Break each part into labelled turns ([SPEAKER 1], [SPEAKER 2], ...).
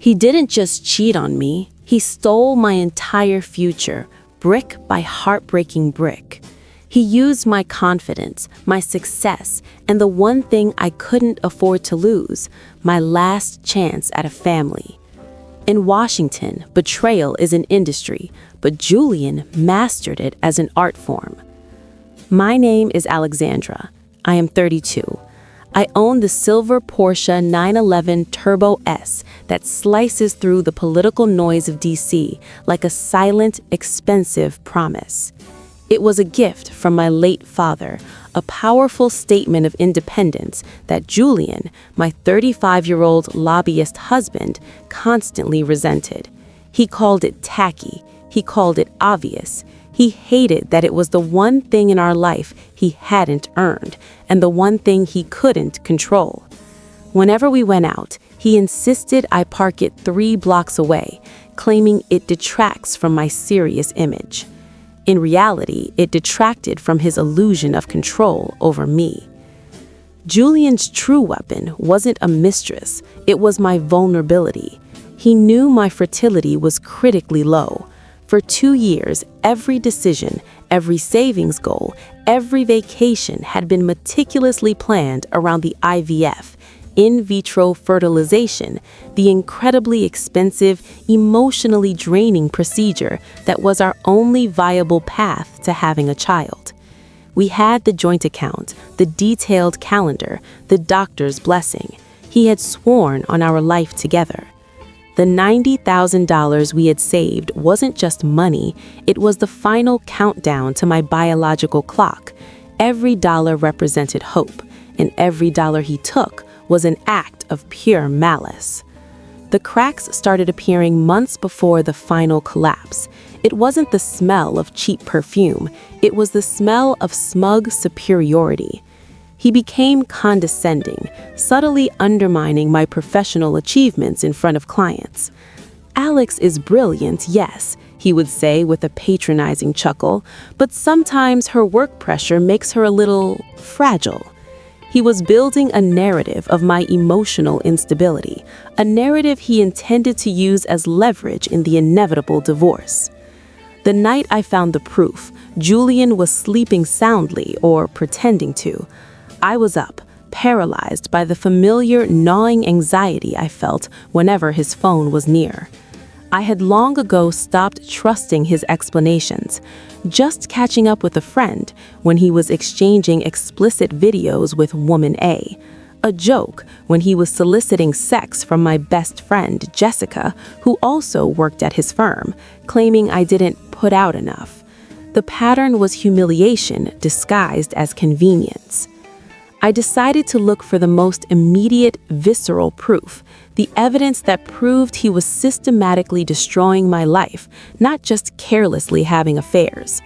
[SPEAKER 1] He didn't just cheat on me, he stole my entire future, brick by heartbreaking brick. He used my confidence, my success, and the one thing I couldn't afford to lose, my last chance at a family. In Washington, betrayal is an industry, but Julian mastered it as an art form. My name is Alexandra. I am 32. I own the silver Porsche 911 Turbo S that slices through the political noise of DC like a silent, expensive promise. It was a gift from my late father, a powerful statement of independence that Julian, my 35-year-old lobbyist husband, constantly resented. He called it tacky. He called it obvious. He hated that it was the one thing in our life he hadn't earned and the one thing he couldn't control. Whenever we went out, he insisted I park it 3 blocks away, claiming it detracts from my serious image. In reality, it detracted from his illusion of control over me. Julian's true weapon wasn't a mistress, it was my vulnerability. He knew my fertility was critically low. For 2 years, every decision, every savings goal, every vacation had been meticulously planned around the IVF, in vitro fertilization, the incredibly expensive, emotionally draining procedure that was our only viable path to having a child. We had the joint account, the detailed calendar, the doctor's blessing. He had sworn on our life together. The $90,000 we had saved wasn't just money, it was the final countdown to my biological clock. Every dollar represented hope, and every dollar he took was an act of pure malice. The cracks started appearing months before the final collapse. It wasn't the smell of cheap perfume, it was the smell of smug superiority. He became condescending, subtly undermining my professional achievements in front of clients. "Alex is brilliant, yes," he would say with a patronizing chuckle, "but sometimes her work pressure makes her a little fragile." He was building a narrative of my emotional instability, a narrative he intended to use as leverage in the inevitable divorce. The night I found the proof, Julian was sleeping soundly or pretending to. I was up, paralyzed by the familiar gnawing anxiety I felt whenever his phone was near. I had long ago stopped trusting his explanations, just catching up with a friend when he was exchanging explicit videos with woman A, a joke when he was soliciting sex from my best friend Jessica, who also worked at his firm, claiming I didn't put out enough. The pattern was humiliation disguised as convenience. I decided to look for the most immediate, visceral proof, the evidence that proved he was systematically destroying my life, not just carelessly having affairs.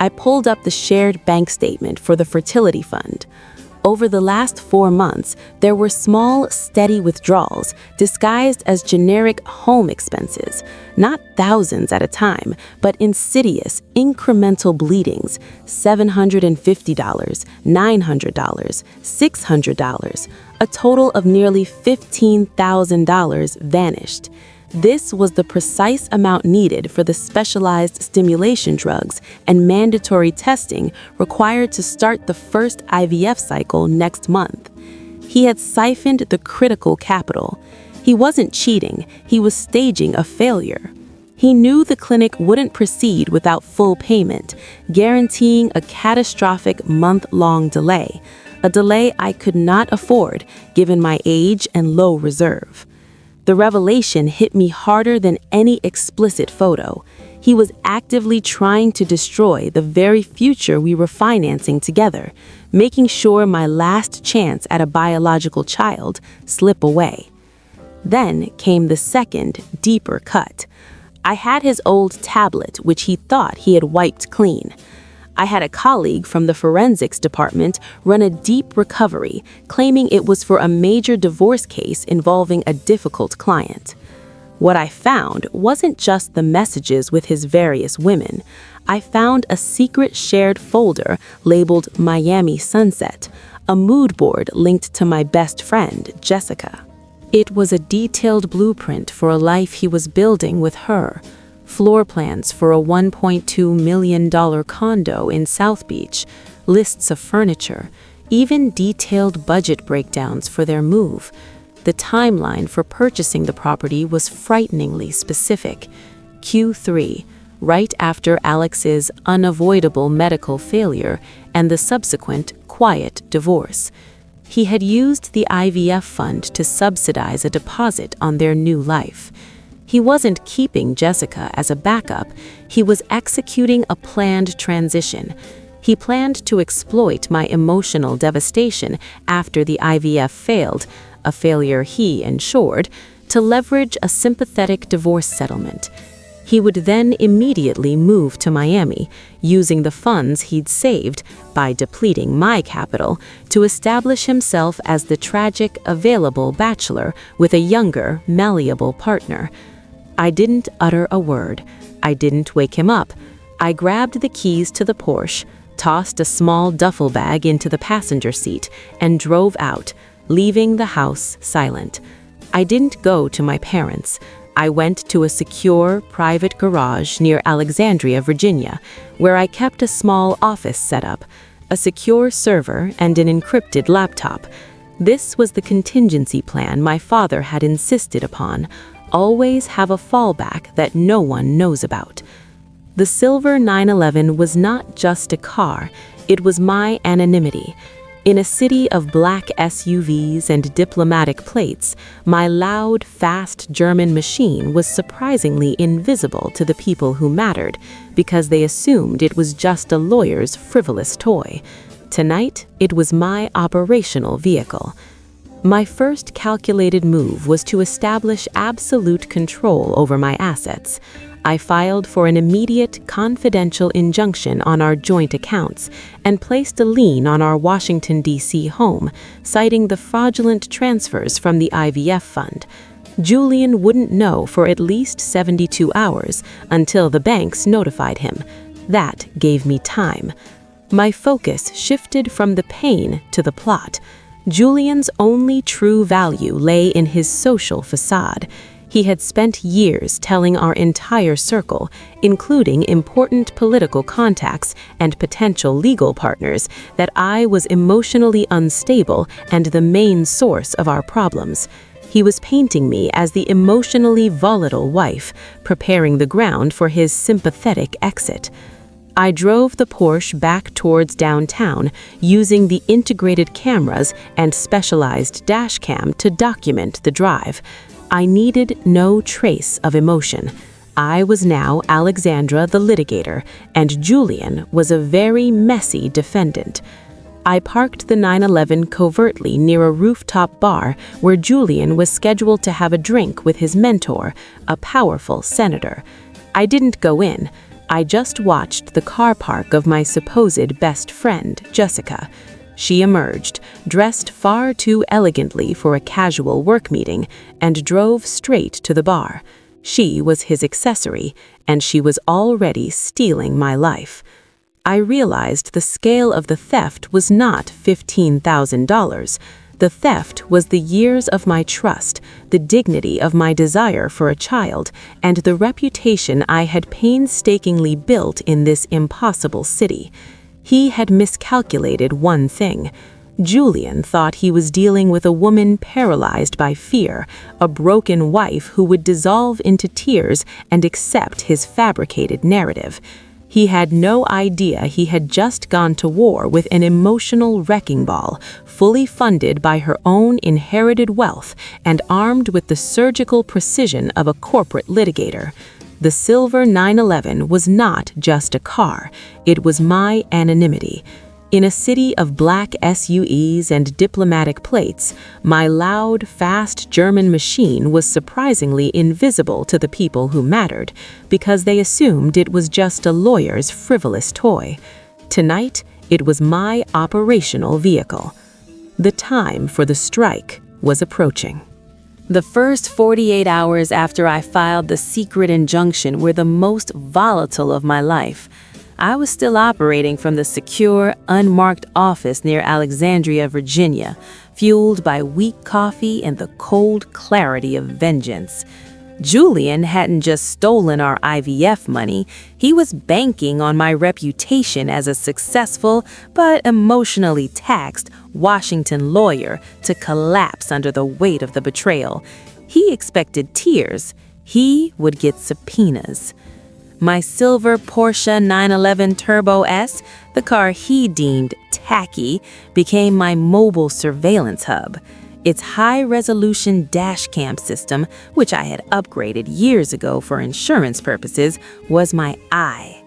[SPEAKER 1] I pulled up the shared bank statement for the fertility fund. Over the last 4 months, there were small, steady withdrawals disguised as generic home expenses, not thousands at a time, but insidious, incremental bleedings, $750, $900, $600, a total of nearly $15,000 vanished. This was the precise amount needed for the specialized stimulation drugs and mandatory testing required to start the first IVF cycle next month. He had siphoned the critical capital. He wasn't cheating, he was staging a failure. He knew the clinic wouldn't proceed without full payment, guaranteeing a catastrophic month-long delay, a delay I could not afford given my age and low reserve. The revelation hit me harder than any explicit photo. He was actively trying to destroy the very future we were financing together, making sure my last chance at a biological child slip away. Then came the second, deeper cut. I had his old tablet, which he thought he had wiped clean. I had a colleague from the forensics department run a deep recovery, claiming it was for a major divorce case involving a difficult client. What I found wasn't just the messages with his various women. I found a secret shared folder labeled Miami Sunset, a mood board linked to my best friend, Jessica. It was a detailed blueprint for a life he was building with her. Floor plans for a $1.2 million condo in South Beach, lists of furniture, even detailed budget breakdowns for their move. The timeline for purchasing the property was frighteningly specific. Q3, right after Alex's unavoidable medical failure and the subsequent quiet divorce. He had used the IVF fund to subsidize a deposit on their new life. He wasn't keeping Jessica as a backup, he was executing a planned transition. He planned to exploit my emotional devastation after the IVF failed, a failure he ensured, to leverage a sympathetic divorce settlement. He would then immediately move to Miami, using the funds he'd saved, by depleting my capital, to establish himself as the tragic, available bachelor with a younger, malleable partner. I didn't utter a word. I didn't wake him up. I grabbed the keys to the Porsche, tossed a small duffel bag into the passenger seat, and drove out, leaving the house silent. I didn't go to my parents. I went to a secure, private garage near Alexandria, Virginia, where I kept a small office setup, a secure server, and an encrypted laptop. This was the contingency plan my father had insisted upon. Always have a fallback that no one knows about. The silver 911 was not just a car, it was my anonymity. In a city of black SUVs and diplomatic plates, my loud, fast German machine was surprisingly invisible to the people who mattered, because they assumed it was just a lawyer's frivolous toy. Tonight, it was my operational vehicle. My first calculated move was to establish absolute control over my assets. I filed for an immediate confidential injunction on our joint accounts and placed a lien on our Washington, D.C. home, citing the fraudulent transfers from the IVF fund. Julian wouldn't know for at least 72 hours until the banks notified him. That gave me time. My focus shifted from the pain to the plot. Julian's only true value lay in his social facade. He had spent years telling our entire circle, including important political contacts and potential legal partners, that I was emotionally unstable and the main source of our problems. He was painting me as the emotionally volatile wife, preparing the ground for his sympathetic exit. I drove the Porsche back towards downtown, using the integrated cameras and specialized dashcam to document the drive. I needed no trace of emotion. I was now Alexandra the litigator, and Julian was a very messy defendant. I parked the 911 covertly near a rooftop bar where Julian was scheduled to have a drink with his mentor, a powerful senator. I didn't go in. I just watched the car park of my supposed best friend, Jessica. She emerged, dressed far too elegantly for a casual work meeting, and drove straight to the bar. She was his accessory, and she was already stealing my life. I realized the scale of the theft was not $15,000. The theft was the years of my trust, the dignity of my desire for a child, and the reputation I had painstakingly built in this impossible city. He had miscalculated one thing. Julian thought he was dealing with a woman paralyzed by fear, a broken wife who would dissolve into tears and accept his fabricated narrative. He had no idea he had just gone to war with an emotional wrecking ball, fully funded by her own inherited wealth and armed with the surgical precision of a corporate litigator. The silver 911 was not just a car, it was my anonymity. In a city of black SUVs and diplomatic plates, my loud, fast German machine was surprisingly invisible to the people who mattered, because they assumed it was just a lawyer's frivolous toy. Tonight, it was my operational vehicle. The time for the strike was approaching. The first 48 hours after I filed the secret injunction were the most volatile of my life. I was still operating from the secure, unmarked office near Alexandria, Virginia, fueled by weak coffee and the cold clarity of vengeance. Julian hadn't just stolen our IVF money, he was banking on my reputation as a successful but emotionally taxed Washington lawyer to collapse under the weight of the betrayal. He expected tears. He would get subpoenas. My silver Porsche 911 Turbo S, the car he deemed tacky, became my mobile surveillance hub. Its high-resolution dash cam system, which I had upgraded years ago for insurance purposes, was my eye.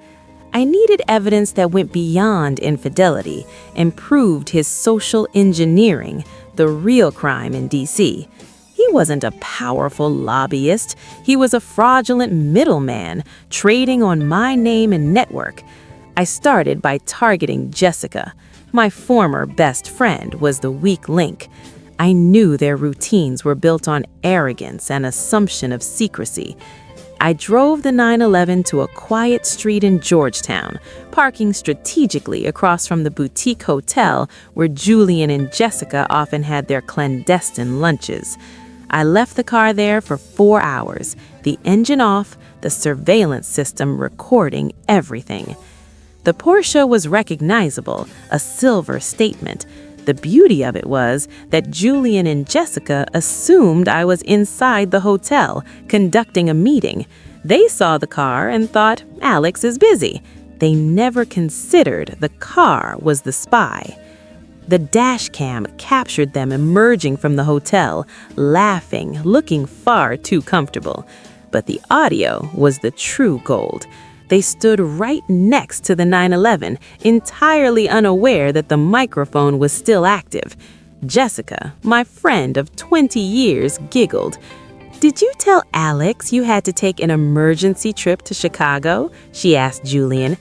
[SPEAKER 1] I needed evidence that went beyond infidelity and proved his social engineering, the real crime in D.C. He wasn't a powerful lobbyist. He was a fraudulent middleman, trading on my name and network. I started by targeting Jessica. My former best friend was the weak link. I knew their routines were built on arrogance and assumption of secrecy. I drove the 911 to a quiet street in Georgetown, parking strategically across from the boutique hotel where Julian and Jessica often had their clandestine lunches. I left the car there for 4 hours, the engine off, the surveillance system recording everything. The Porsche was recognizable, a silver statement. The beauty of it was that Julian and Jessica assumed I was inside the hotel, conducting a meeting. They saw the car and thought, Alex is busy. They never considered the car was the spy. The dash cam captured them emerging from the hotel, laughing, looking far too comfortable. But the audio was the true gold. They stood right next to the 911, entirely unaware that the microphone was still active. Jessica, my friend of 20 years, giggled. "Did you tell Alex you had to take an emergency trip to Chicago?" she asked Julian.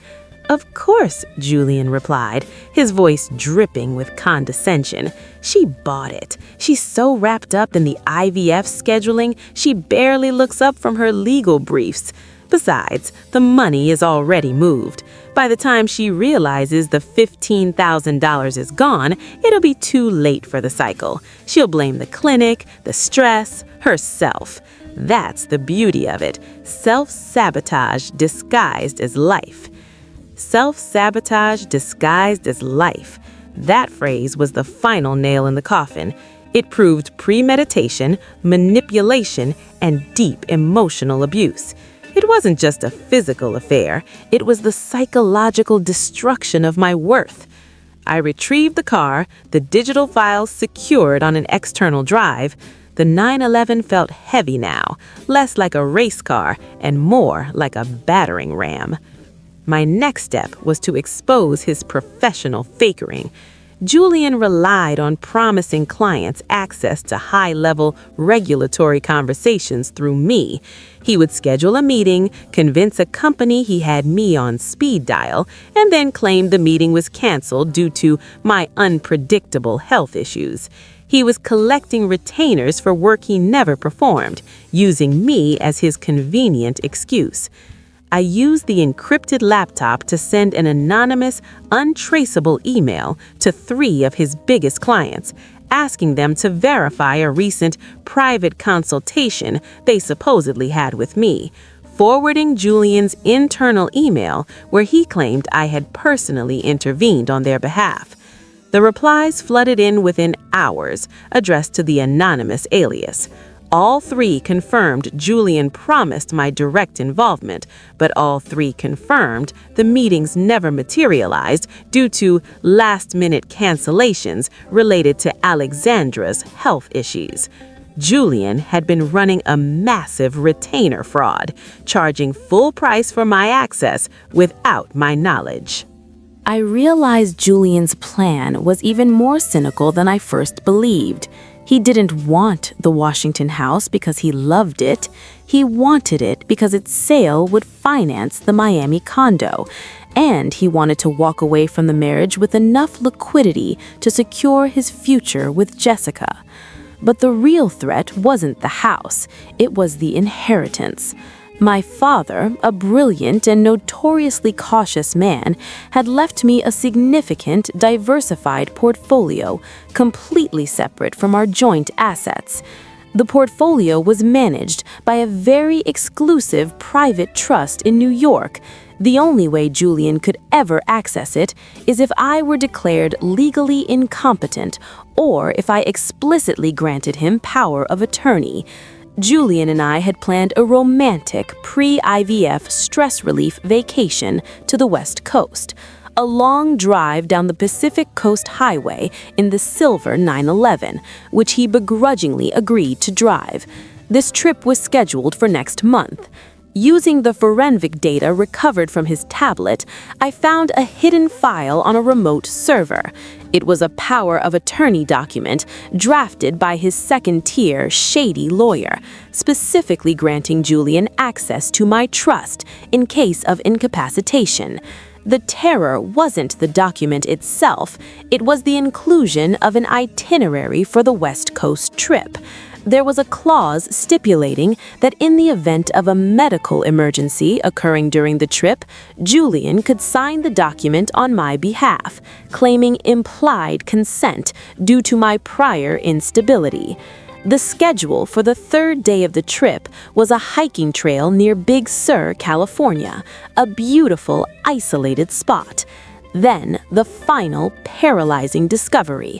[SPEAKER 1] "Of course," Julian replied, his voice dripping with condescension. "She bought it. She's so wrapped up in the IVF scheduling, she barely looks up from her legal briefs. Besides, the money is already moved. By the time she realizes the $15,000 is gone, it'll be too late for the cycle. She'll blame the clinic, the stress, herself. That's the beauty of it. Self-sabotage disguised as life." Self-sabotage disguised as life. That phrase was the final nail in the coffin. It proved premeditation, manipulation, and deep emotional abuse. It wasn't just a physical affair, it was the psychological destruction of my worth. I retrieved the car, the digital files secured on an external drive. The 911 felt heavy now, less like a race car and more like a battering ram. My next step was to expose his professional fakery. Julian relied on promising clients access to high-level regulatory conversations through me. He would schedule a meeting, convince a company he had me on speed dial, and then claim the meeting was canceled due to my unpredictable health issues. He was collecting retainers for work he never performed, using me as his convenient excuse. I used the encrypted laptop to send an anonymous, untraceable email to 3 of his biggest clients, asking them to verify a recent private consultation they supposedly had with me, forwarding Julian's internal email where he claimed I had personally intervened on their behalf. The replies flooded in within hours, addressed to the anonymous alias. All 3 confirmed Julian promised my direct involvement, but all 3 confirmed the meetings never materialized due to last-minute cancellations related to Alexandra's health issues. Julian had been running a massive retainer fraud, charging full price for my access without my knowledge. I realized Julian's plan was even more cynical than I first believed. He didn't want the Washington house because he loved it. He wanted it because its sale would finance the Miami condo. And he wanted to walk away from the marriage with enough liquidity to secure his future with Jessica. But the real threat wasn't the house. It was the inheritance. My father, a brilliant and notoriously cautious man, had left me a significant, diversified portfolio, completely separate from our joint assets. The portfolio was managed by a very exclusive private trust in New York. The only way Julian could ever access it is if I were declared legally incompetent or if I explicitly granted him power of attorney. Julian and I had planned a romantic pre-IVF stress relief vacation to the West Coast, a long drive down the Pacific Coast Highway in the silver 911, which he begrudgingly agreed to drive. This trip was scheduled for next month. Using the forensic data recovered from his tablet, I found a hidden file on a remote server. It was a power of attorney document drafted by his second-tier, shady lawyer, specifically granting Julian access to my trust in case of incapacitation. The terror wasn't the document itself, it was the inclusion of an itinerary for the West Coast trip. There was a clause stipulating that in the event of a medical emergency occurring during the trip, Julian could sign the document on my behalf, claiming implied consent due to my prior instability. The schedule for the third day of the trip was a hiking trail near Big Sur, California, a beautiful, isolated spot. Then, the final, paralyzing discovery.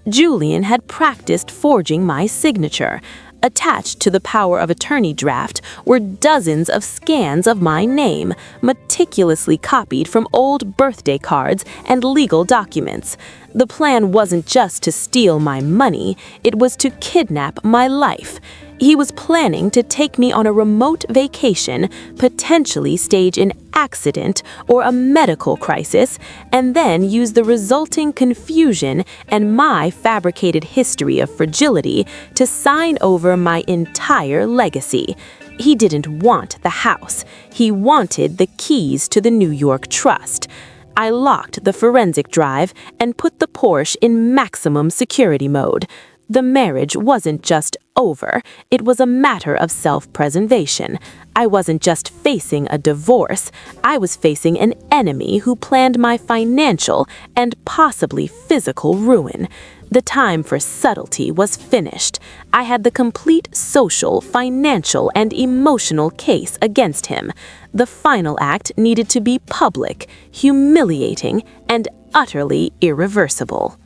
[SPEAKER 1] Julian had practiced forging my signature. Attached to the power of attorney draft were dozens of scans of my name, meticulously copied from old birthday cards and legal documents. The plan wasn't just to steal my money, it was to kidnap my life. He was planning to take me on a remote vacation, potentially stage an accident or a medical crisis, and then use the resulting confusion and my fabricated history of fragility to sign over my entire legacy. He didn't want the house. He wanted the keys to the New York Trust. I locked the forensic drive and put the Porsche in maximum security mode. The marriage wasn't just over, it was a matter of self-preservation. I wasn't just facing a divorce, I was facing an enemy who planned my financial and possibly physical ruin. The time for subtlety was finished. I had the complete social, financial, and emotional case against him. The final act needed to be public, humiliating, and utterly irreversible.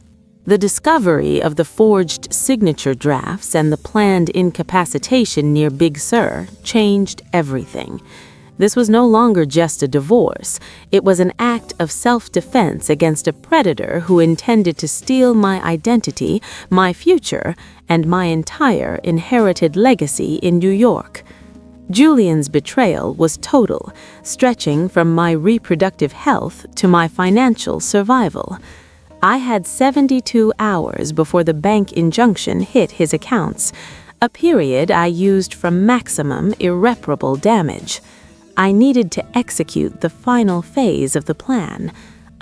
[SPEAKER 1] The discovery of the forged signature drafts and the planned incapacitation near Big Sur changed everything. This was no longer just a divorce. It was an act of self-defense against a predator who intended to steal my identity, my future, and my entire inherited legacy in New York. Julian's betrayal was total, stretching from my reproductive health to my financial survival. I had 72 hours before the bank injunction hit his accounts, a period I used for maximum irreparable damage. I needed to execute the final phase of the plan,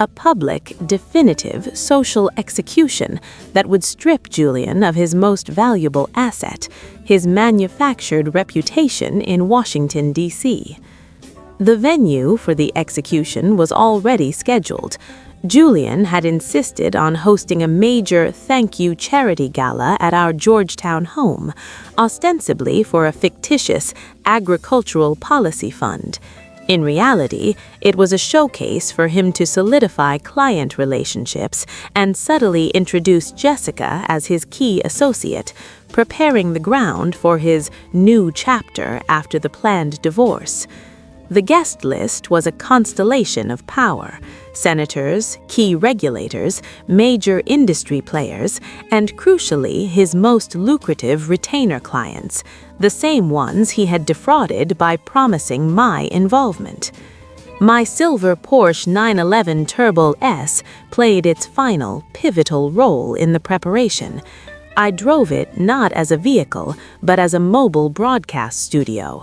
[SPEAKER 1] a public, definitive social execution that would strip Julian of his most valuable asset, his manufactured reputation in Washington, D.C. The venue for the execution was already scheduled. Julian had insisted on hosting a major thank you charity gala at our Georgetown home, ostensibly for a fictitious agricultural policy fund. In reality, it was a showcase for him to solidify client relationships and subtly introduce Jessica as his key associate, preparing the ground for his new chapter after the planned divorce. The guest list was a constellation of power: senators, key regulators, major industry players, and crucially, his most lucrative retainer clients, the same ones he had defrauded by promising my involvement. My silver Porsche 911 Turbo S played its final, pivotal role in the preparation. I drove it not as a vehicle, but as a mobile broadcast studio.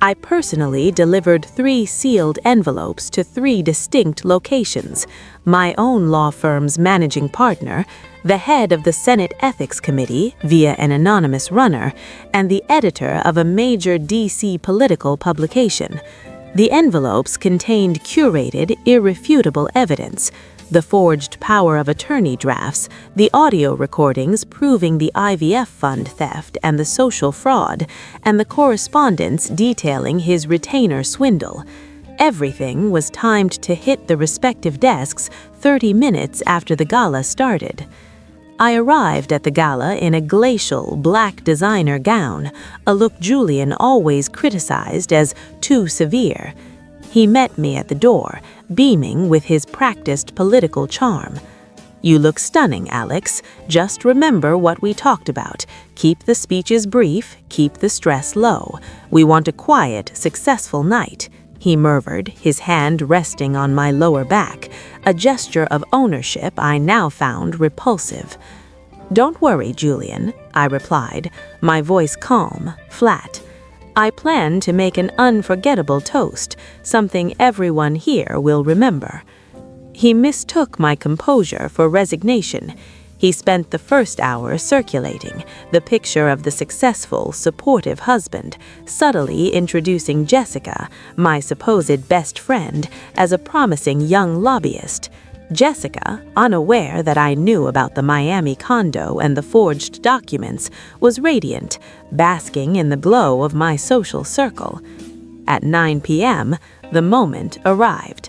[SPEAKER 1] I personally delivered 3 sealed envelopes to 3 distinct locations: my own law firm's managing partner, the head of the Senate Ethics Committee via an anonymous runner, and the editor of a major D.C. political publication. The envelopes contained curated, irrefutable evidence: the forged power of attorney drafts, the audio recordings proving the IVF fund theft and the social fraud, and the correspondence detailing his retainer swindle. Everything was timed to hit the respective desks 30 minutes after the gala started. I arrived at the gala in a glacial black designer gown, a look Julian always criticized as too severe. He met me at the door, beaming with his practiced political charm. "You look stunning, Alex. Just remember what we talked about. Keep the speeches brief, keep the stress low. We want a quiet, successful night," he murmured, his hand resting on my lower back, a gesture of ownership I now found repulsive. "Don't worry, Julian," I replied, my voice calm, flat. "I plan to make an unforgettable toast, something everyone here will remember." He mistook my composure for resignation. He spent the first hour circulating the picture of the successful, supportive husband, subtly introducing Jessica, my supposed best friend, as a promising young lobbyist. Jessica, unaware that I knew about the Miami condo and the forged documents, was radiant, basking in the glow of my social circle. At 9 p.m., the moment arrived.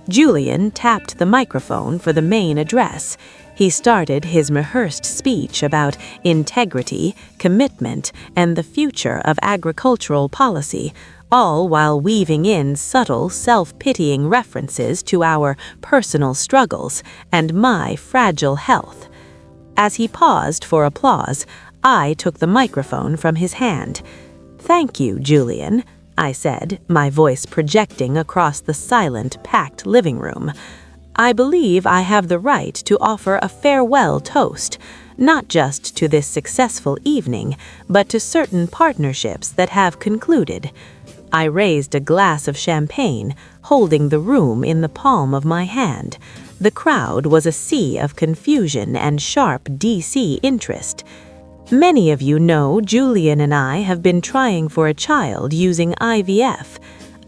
[SPEAKER 1] Julian tapped the microphone for the main address. He started his rehearsed speech about integrity, commitment, and the future of agricultural policy, all while weaving in subtle, self-pitying references to our personal struggles and my fragile health. As he paused for applause, I took the microphone from his hand. "Thank you, Julian," I said, my voice projecting across the silent, packed living room. "I believe I have the right to offer a farewell toast, not just to this successful evening, but to certain partnerships that have concluded." I raised a glass of champagne, holding the room in the palm of my hand. The crowd was a sea of confusion and sharp DC interest. "Many of you know Julian and I have been trying for a child using IVF,"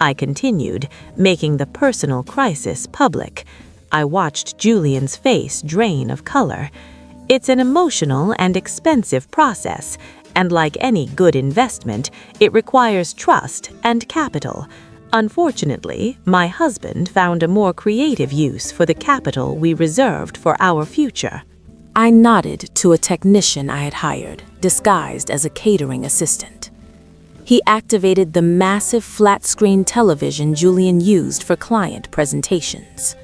[SPEAKER 1] I continued, making the personal crisis public. I watched Julian's face drain of color. "It's an emotional and expensive process, and like any good investment, it requires trust and capital. Unfortunately, my husband found a more creative use for the capital we reserved for our future." I nodded to a technician I had hired, disguised as a catering assistant. He activated the massive flat-screen television Julian used for client presentations.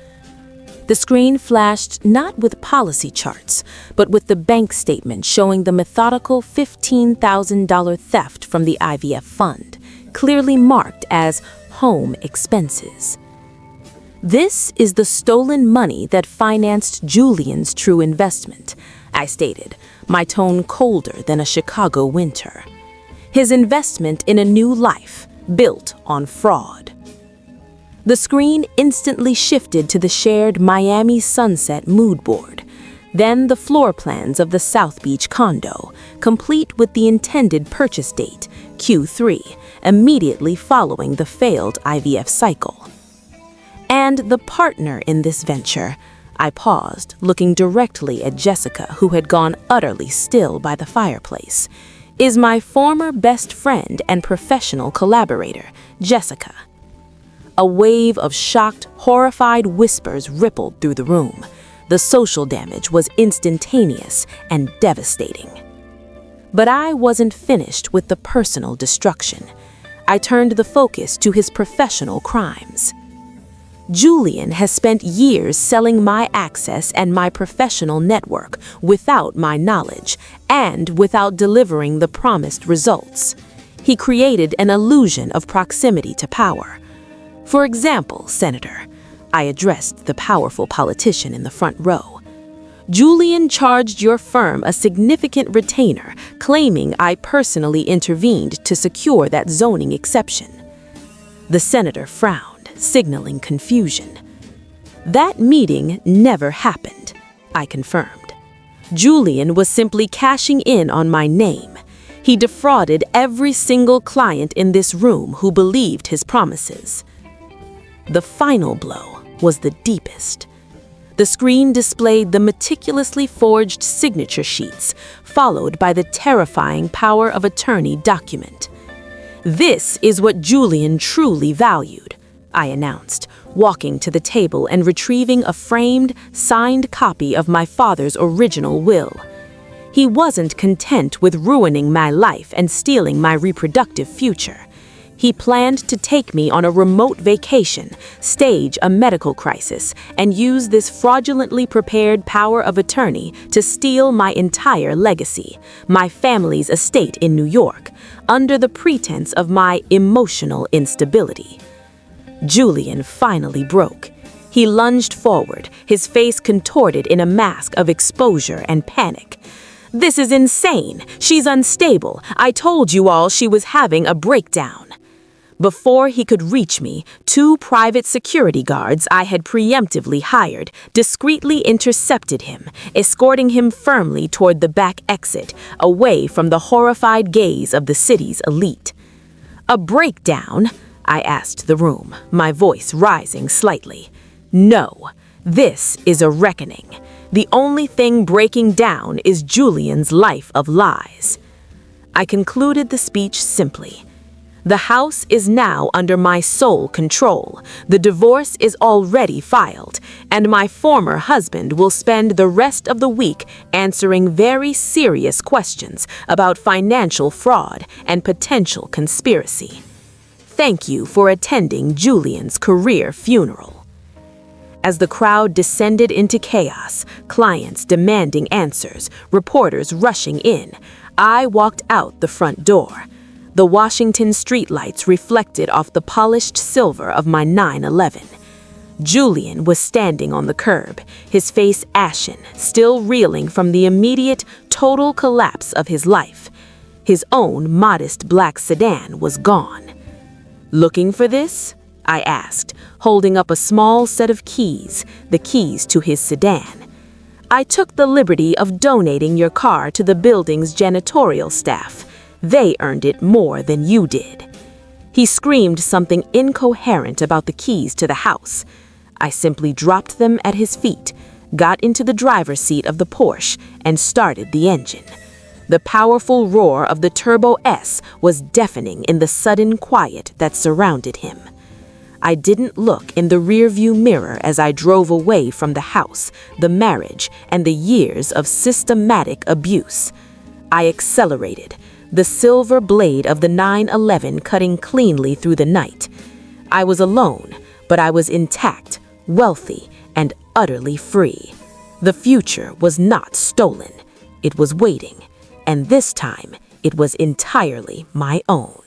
[SPEAKER 1] The screen flashed not with policy charts, but with the bank statement showing the methodical $15,000 theft from the IVF fund, clearly marked as home expenses. "This is the stolen money that financed Julian's true investment," I stated, my tone colder than a Chicago winter. "His investment in a new life, built on fraud." The screen instantly shifted to the shared Miami Sunset mood board, then the floor plans of the South Beach condo, complete with the intended purchase date, Q3, immediately following the failed IVF cycle. "And the partner in this venture," I paused, looking directly at Jessica, who had gone utterly still by the fireplace, "is my former best friend and professional collaborator, Jessica." A wave of shocked, horrified whispers rippled through the room. The social damage was instantaneous and devastating. But I wasn't finished with the personal destruction. I turned the focus to his professional crimes. Julian has spent years selling my access and my professional network without my knowledge and without delivering the promised results. He created an illusion of proximity to power. "For example, Senator," I addressed the powerful politician in the front row, "Julian charged your firm a significant retainer, claiming I personally intervened to secure that zoning exception. The senator frowned, signaling confusion. "That meeting never happened," I confirmed. "Julian was simply cashing in on my name. He defrauded every single client in this room who believed his promises." The final blow was the deepest. The screen displayed the meticulously forged signature sheets, followed by the terrifying power of attorney document. "This is what Julian truly valued," I announced, walking to the table and retrieving a framed, signed copy of my father's original will. He wasn't content with ruining my life and stealing my reproductive future. He planned to take me on a remote vacation, stage a medical crisis, and use this fraudulently prepared power of attorney to steal my entire legacy, my family's estate in New York, under the pretense of my emotional instability. Julian finally broke. He lunged forward, his face contorted in a mask of exposure and panic. "This is insane. She's unstable. I told you all she was having a breakdown." Before he could reach me, 2 private security guards I had preemptively hired discreetly intercepted him, escorting him firmly toward the back exit, away from the horrified gaze of the city's elite. "A breakdown?" I asked the room, my voice rising slightly. "No, this is a reckoning. The only thing breaking down is Julian's life of lies." I concluded the speech simply. "The house is now under my sole control. The divorce is already filed, and my former husband will spend the rest of the week answering very serious questions about financial fraud and potential conspiracy. Thank you for attending Julian's career funeral." As the crowd descended into chaos, clients demanding answers, reporters rushing in, I walked out the front door. The Washington streetlights reflected off the polished silver of my 911. Julian was standing on the curb, his face ashen, still reeling from the immediate, total collapse of his life. His own modest black sedan was gone. "Looking for this?" I asked, holding up a small set of keys, the keys to his sedan. "I took the liberty of donating your car to the building's janitorial staff. They earned it more than you did." He screamed something incoherent about the keys to the house. I simply dropped them at his feet, got into the driver's seat of the Porsche, and started the engine. The powerful roar of the Turbo S was deafening in the sudden quiet that surrounded him. I didn't look in the rearview mirror as I drove away from the house, the marriage, and the years of systematic abuse. I accelerated, the silver blade of the 911 cutting cleanly through the night. I was alone, but I was intact, wealthy, and utterly free. The future was not stolen. It was waiting, and this time it was entirely my own.